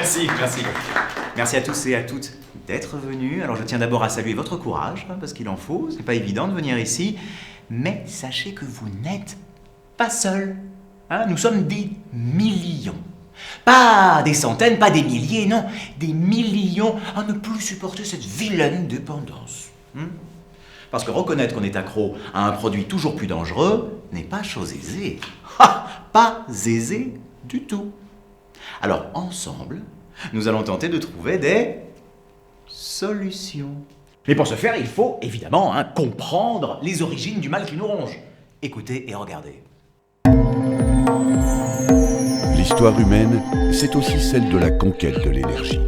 Merci. Merci à tous et à toutes d'être venus. Alors je tiens d'abord à saluer votre courage, parce qu'il en faut, c'est pas évident de venir ici. Mais sachez que vous n'êtes pas seuls. Nous sommes des millions. Pas des centaines, pas des milliers, non. Des millions à ne plus supporter cette vilaine dépendance. Parce que reconnaître qu'on est accro à un produit toujours plus dangereux n'est pas chose aisée. Pas aisée du tout. Alors ensemble, nous allons tenter de trouver des solutions. Mais pour ce faire, il faut évidemment comprendre les origines du mal qui nous ronge. Écoutez et regardez. L'histoire humaine, c'est aussi celle de la conquête de l'énergie.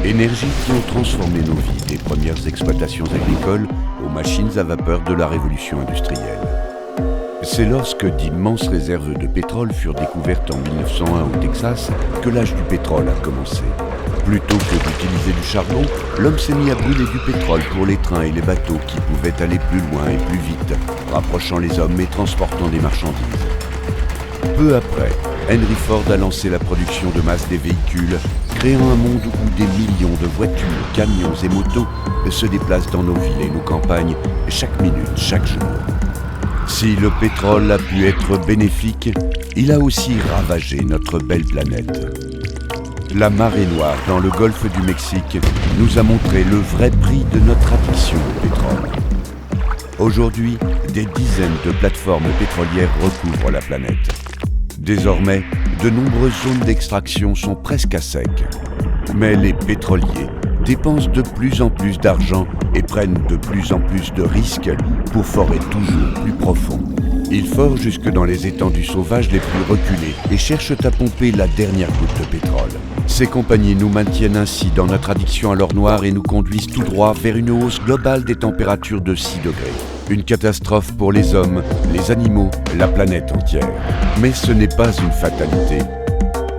Énergie qui ont transformé nos vies des premières exploitations agricoles aux machines à vapeur de la révolution industrielle. C'est lorsque d'immenses réserves de pétrole furent découvertes en 1901 au Texas que l'âge du pétrole a commencé. Plutôt que d'utiliser du charbon, l'homme s'est mis à brûler du pétrole pour les trains et les bateaux qui pouvaient aller plus loin et plus vite, rapprochant les hommes et transportant des marchandises. Peu après, Henry Ford a lancé la production de masse des véhicules, créant un monde où des millions de voitures, camions et motos se déplacent dans nos villes et nos campagnes chaque minute, chaque jour. Si le pétrole a pu être bénéfique, il a aussi ravagé notre belle planète. La marée noire dans le golfe du Mexique nous a montré le vrai prix de notre addiction au pétrole. Aujourd'hui, des dizaines de plateformes pétrolières recouvrent la planète. Désormais, de nombreuses zones d'extraction sont presque à sec. Mais les pétroliers dépensent de plus en plus d'argent et prennent de plus en plus de risques pour forer toujours plus profond. Ils forent jusque dans les étendues sauvages les plus reculées et cherchent à pomper la dernière goutte de pétrole. Ces compagnies nous maintiennent ainsi dans notre addiction à l'or noir et nous conduisent tout droit vers une hausse globale des températures de 6 degrés. Une catastrophe pour les hommes, les animaux, la planète entière. Mais ce n'est pas une fatalité.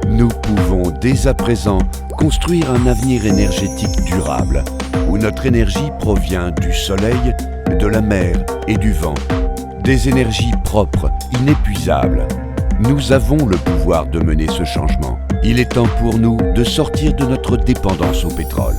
Nous pouvons dès à présent construire un avenir énergétique durable, où notre énergie provient du soleil, de la mer et du vent. Des énergies propres, inépuisables. Nous avons le pouvoir de mener ce changement. Il est temps pour nous de sortir de notre dépendance au pétrole.